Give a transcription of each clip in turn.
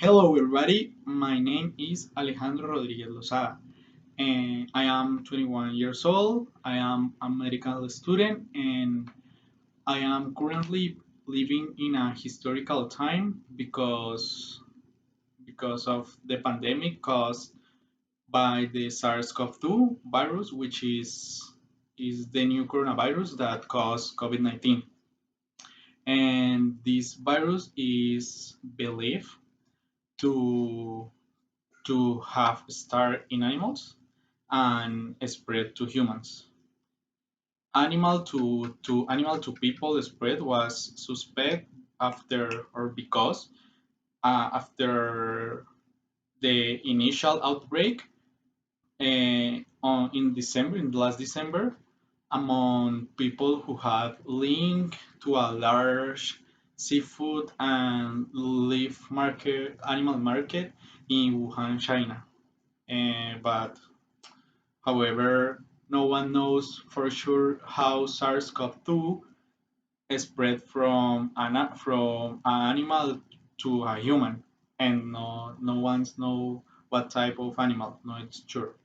Hello, everybody. My name is Alejandro Rodriguez Lozada, and I am 21 years old. I am a medical student, and I am currently living in a historical time because of the pandemic caused by the SARS-CoV-2 virus, which is the new coronavirus that caused COVID-19. And this virus is believed to have started in animals and spread to humans. Animal to people spread was suspect after or because after the initial outbreak in December, in last December, among people who had link to a large seafood and leaf market, animal market in Wuhan, China. But however, no one knows for sure how SARS-CoV-2 spread from an animal to a human, and no one's know what type of animal. No, it's sure.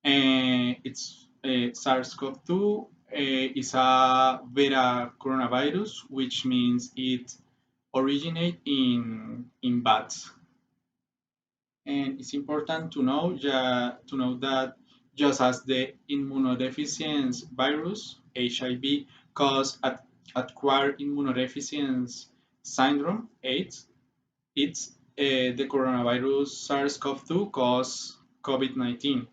And it's SARS-CoV-2 is a beta coronavirus, which means it originate in bats. And it's important to know that just as the immunodeficiency virus (HIV) cause acquired immunodeficiency syndrome (AIDS), it's the coronavirus SARS-CoV-2 cause COVID-19.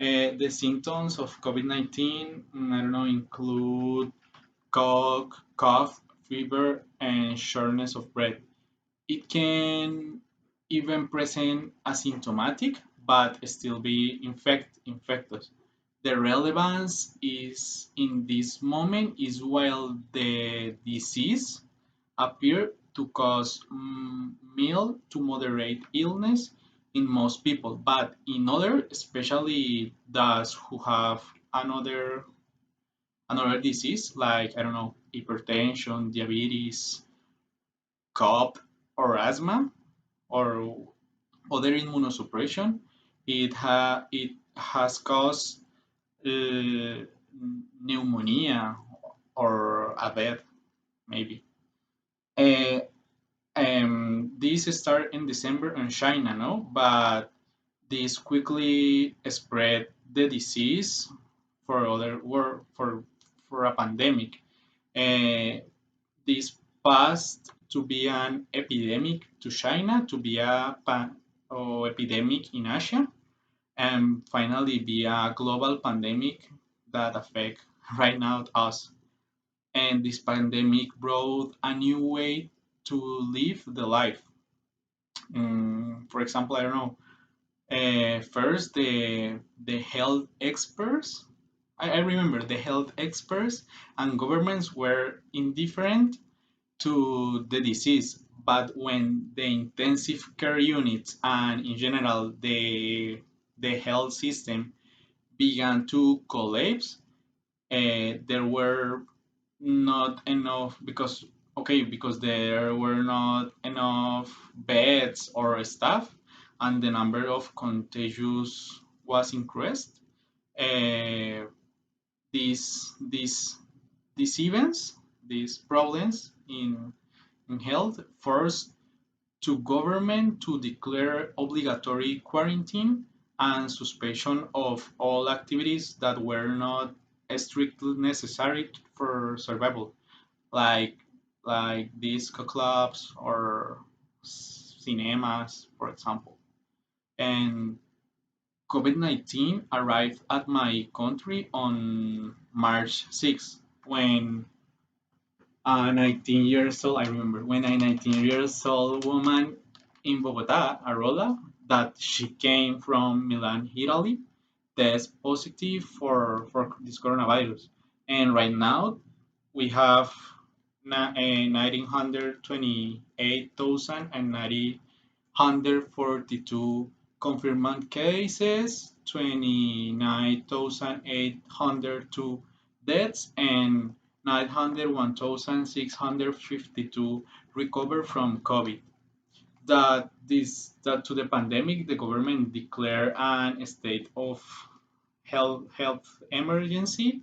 The symptoms of COVID-19, I don't know, include cough, fever, and shortness of breath. It can even present asymptomatic but still be infected. The relevance is in this moment is while the disease appear to cause mild to moderate illness in most people, but in other, especially those who have another disease like I don't know hypertension, diabetes, cough, or asthma, or other immunosuppression, it has caused pneumonia or a death maybe. Uh, this started in December in China, no, but this quickly spread the disease for a pandemic. Uh, this passed to be an epidemic to China, to be or epidemic in Asia, and finally be a global pandemic that affect right now us. And this pandemic brought a new way to live the life. For example, I don't know. First, the health experts. I remember the health experts and governments were indifferent to the disease, but when the intensive care units and in general the health system began to collapse, there were not enough because there were not enough beds or staff, and the number of contagious was increased. Uh, these these events, these problems in health forced to government to declare obligatory quarantine and suspension of all activities that were not strictly necessary for survival, like disco clubs or cinemas, for example. And COVID-19 arrived at my country on March 6th when a 19 years old, I remember, when a 19 years old woman in Bogota, Arola, that she came from Milan, Italy, test positive for this coronavirus. And right now we have 928,942 confirmed cases, 29,802 deaths, and 901,652 recovered from COVID. that to the pandemic, the government declared an state of health emergency,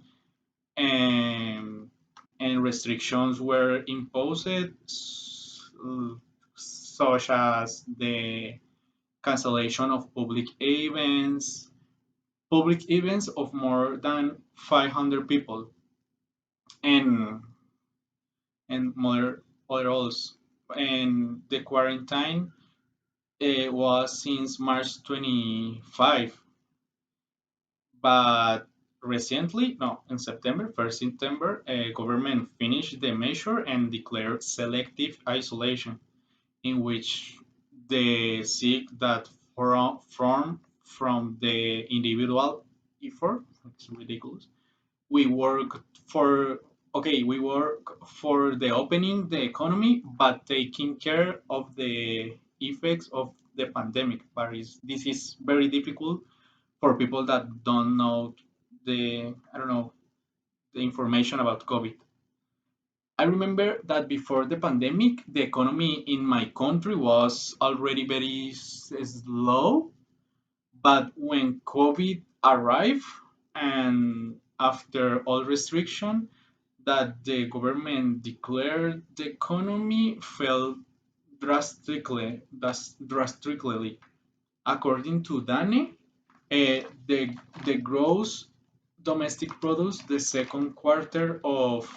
and restrictions were imposed, such as the cancellation of public events of more than 500 people, and other rules. And the quarantine was since March 25, but recently, no, in September, 1st September, government finished the measure and declared selective isolation, in which they seek that from the individual effort. It's ridiculous. We work for we work for the opening the economy, but taking care of the effects of the pandemic. But this is very difficult for people that don't know the I don't know the information about COVID. I remember that before the pandemic, the economy in my country was already very slow, but when COVID arrived and after all restriction that the government declared, the economy fell drastically. According to DANE, the gross domestic product the second quarter of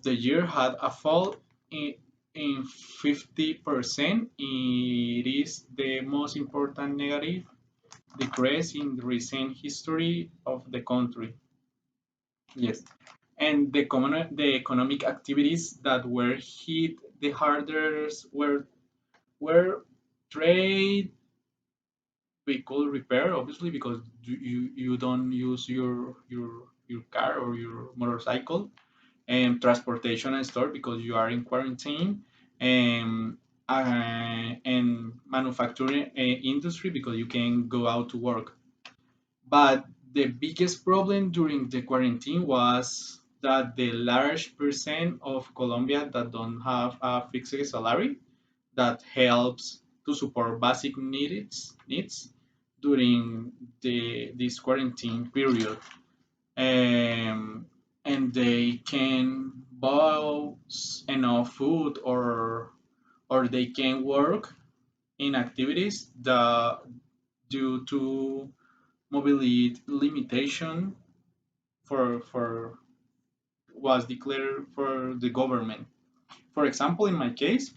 the year had a fall in 50%. It is the most important negative decrease in the recent history of the country. Yes. And the economic activities that were hit the hardest were trade, vehicle repair, obviously, because you don't use your car or your motorcycle, and transportation and store because you are in quarantine, and manufacturing industry because you can go out to work. But the biggest problem during the quarantine was that the large percent of Colombia that don't have a fixed salary that helps to support basic needs during this quarantine period. Um, and they can buy enough food, or they can work in activities that due to mobility limitation for was declared for the government. For example, in my case,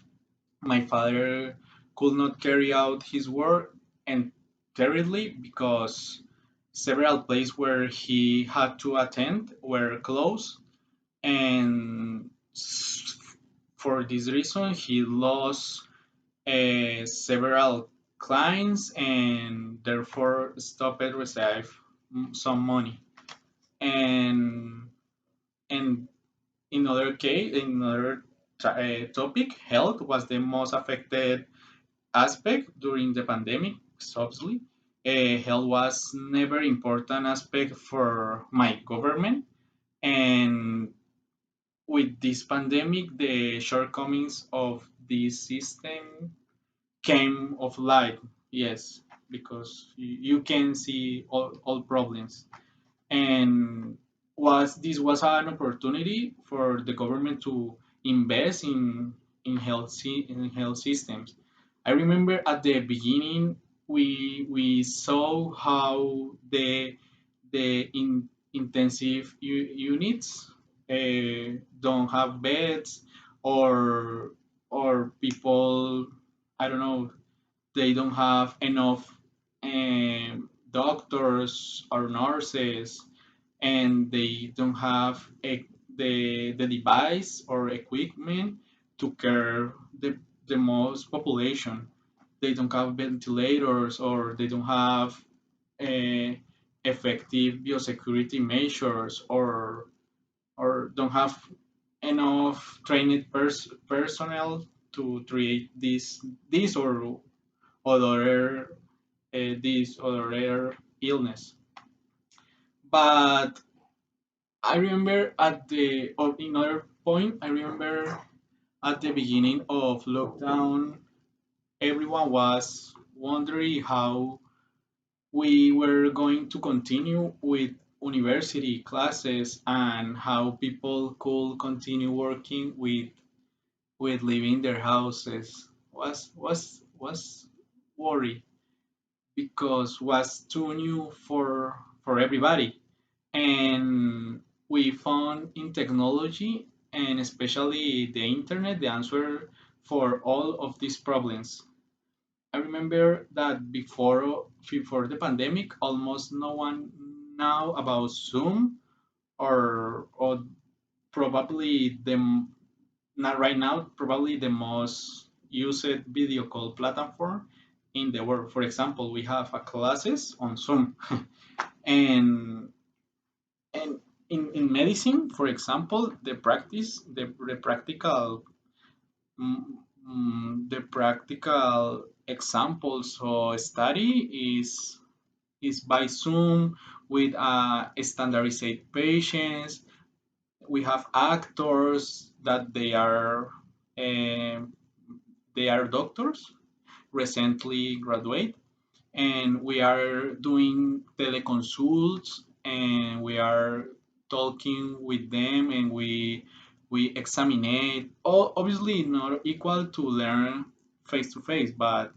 my father could not carry out his work entirely because several places where he had to attend were closed, and for this reason he lost several clients and therefore stopped receive some money. And in other case, in other topic, health was the most affected aspect during the pandemic. So obviously, health was never important aspect for my government, and with this pandemic, the shortcomings of this system came of light. Yes, because you can see all problems, and was an opportunity for the government to invest in health systems. I remember at the beginning we saw how the intensive units don't have beds, or people, I don't know, they don't have enough doctors or nurses, and they don't have the device or equipment to care the most population. They don't have ventilators, or they don't have uh, effective biosecurity measures, or don't have enough trained personnel to treat this or other this other illness. But I remember at the or in other point, I remember At the beginning of lockdown, everyone was wondering how we were going to continue with university classes and how people could continue working with leaving their houses. Was worry because was too new for everybody. And we found in technology and especially the internet the answer for all of these problems. I remember that before the pandemic, almost no one know about Zoom or probably not right now, probably the most used video call platform in the world. For example, we have a classes on Zoom, and and in medicine, for example, the practical mm, the practical examples or study is by Zoom with standardized patients. We have actors that um, they are doctors recently graduate, and we are doing teleconsults, and we are talking with them, and we examine it. Obviously not equal to learn face to face, but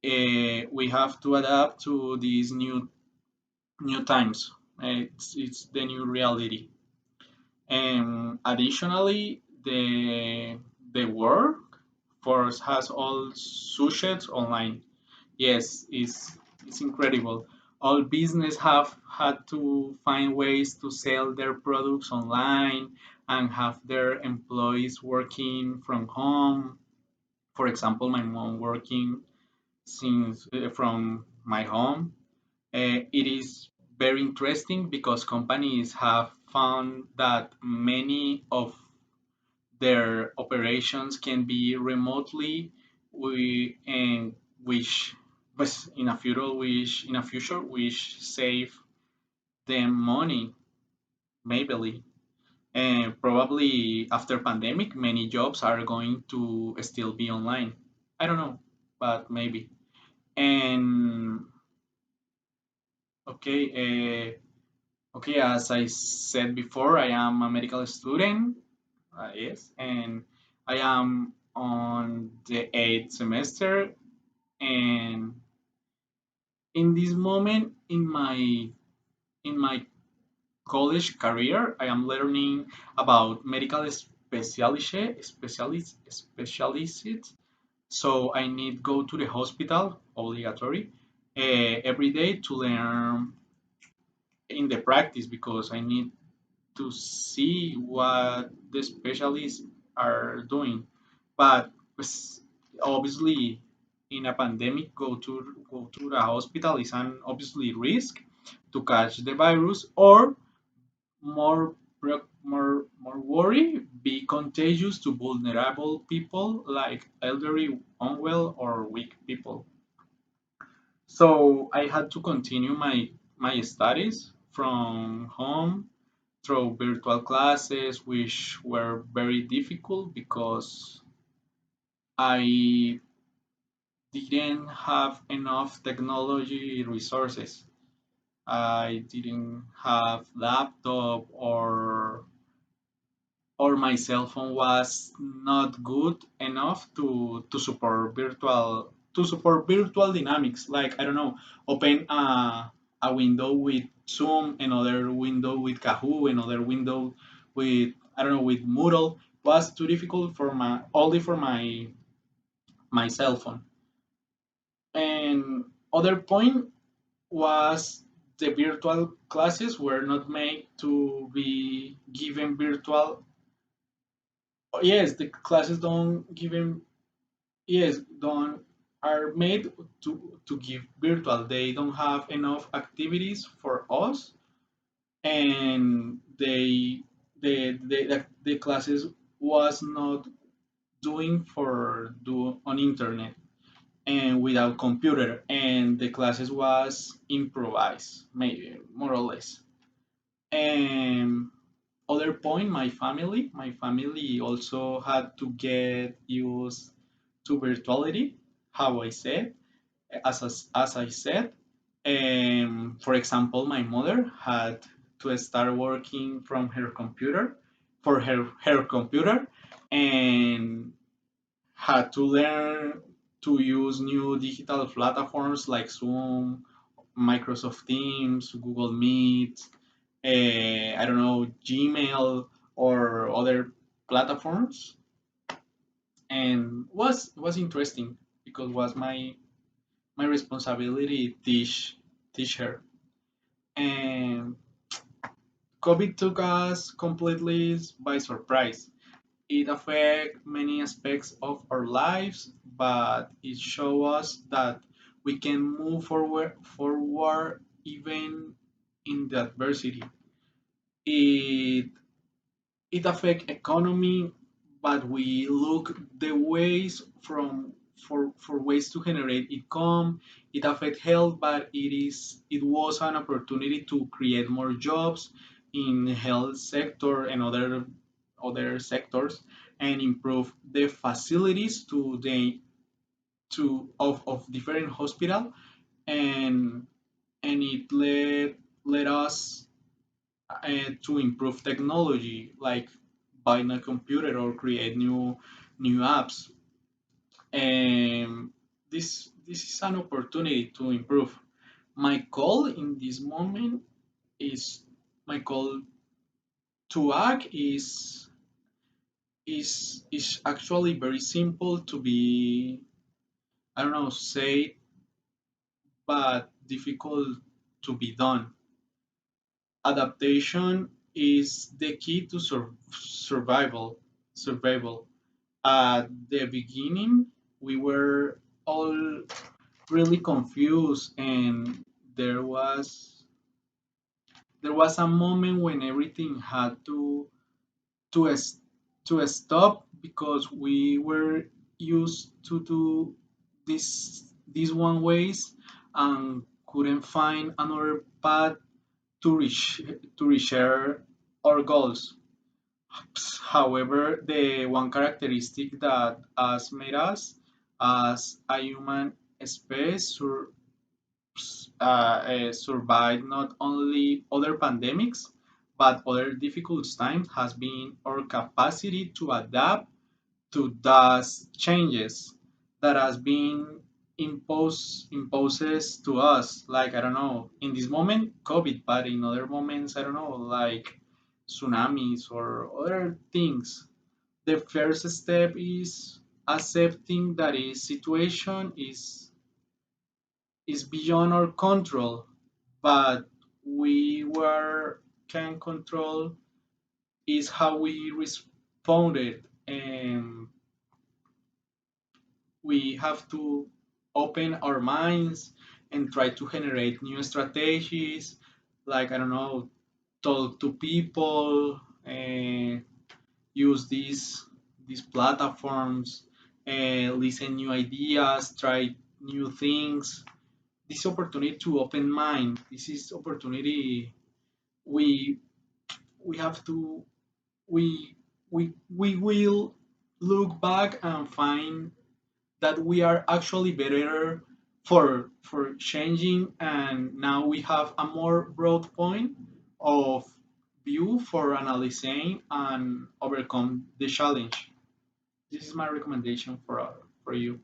we have to adapt to these new times. It's the new reality. And additionally, the workforce has all switched online. Yes, it's incredible. All business have had to find ways to sell their products online and have their employees working from home. For example, my mom working since from my home. It is very interesting because companies have found that many of their operations can be remotely, and which but in a future which save them money maybe. And probably after pandemic many jobs are going to still be online. I don't know, but maybe. And okay, okay, as I said before, I am a medical student. Yes, and I am on the eighth semester. And in this moment in my college career, I am learning about medical specialists. So I need go to the hospital obligatory every day to learn in the practice because I need to see what the specialists are doing. But pues, obviously, in a pandemic, go to the hospital is an obviously risk to catch the virus, or more worry, be contagious to vulnerable people like elderly, unwell, or weak people. So I had to continue my studies from home through virtual classes, which were very difficult because I didn't have enough technology resources. I didn't have laptop, or my cell phone was not good enough to support virtual dynamics. Like, I don't know, open a window with Zoom, another window with Kahoo, another window with, I don't know, with Moodle. Was too difficult for my only for my cell phone. And other point was the virtual classes were not made to be given virtual. Yes, the classes don't given. Yes, don't are made to give virtual. They don't have enough activities for us, and the classes was not doing for do on internet and without computer, and the classes was improvised, maybe more or less. And other point, my family also had to get used to virtuality, how I said, as I said. For example, my mother had to start working from her computer, her computer, and had to learn to use new digital platforms like Zoom, Microsoft Teams, Google Meet, I don't know, Gmail or other platforms, and was interesting because was my responsibility teach her. And COVID took us completely by surprise. It affected many aspects of our lives, but it showed us that we can move forward even in the adversity. It it affect economy, but we look the ways for ways to generate income. It affect health, but it was an opportunity to create more jobs in health sector and other sectors, and improve the facilities of different hospital, and it led us to improve technology, like buying a computer or create new apps. And this is an opportunity to improve. My call in this moment is my call to act is actually very simple to be, I don't know, say, but difficult to be done. Adaptation is the key to survival. At the beginning, we were all really confused, and there was a moment when everything had to es- to stop because we were used to do this one ways and couldn't find another path to reach our goals. However, the one characteristic that has made us as a human species survive not only other pandemics but other difficult times has been our capacity to adapt to those changes that has been imposes to us, like, I don't know, in this moment COVID, but in other moments, I don't know, like tsunamis or other things. The first step is accepting that a situation is beyond our control, but we were can control is how we responded. And we have to open our minds and try to generate new strategies, like, I don't know, talk to people, use these platforms, listen new ideas, try new things. This opportunity to open mind, this is opportunity we we have to we will look back and find that we are actually better for changing, and now we have a more broad point of view for analyzing and overcome the challenge. This is my recommendation for you.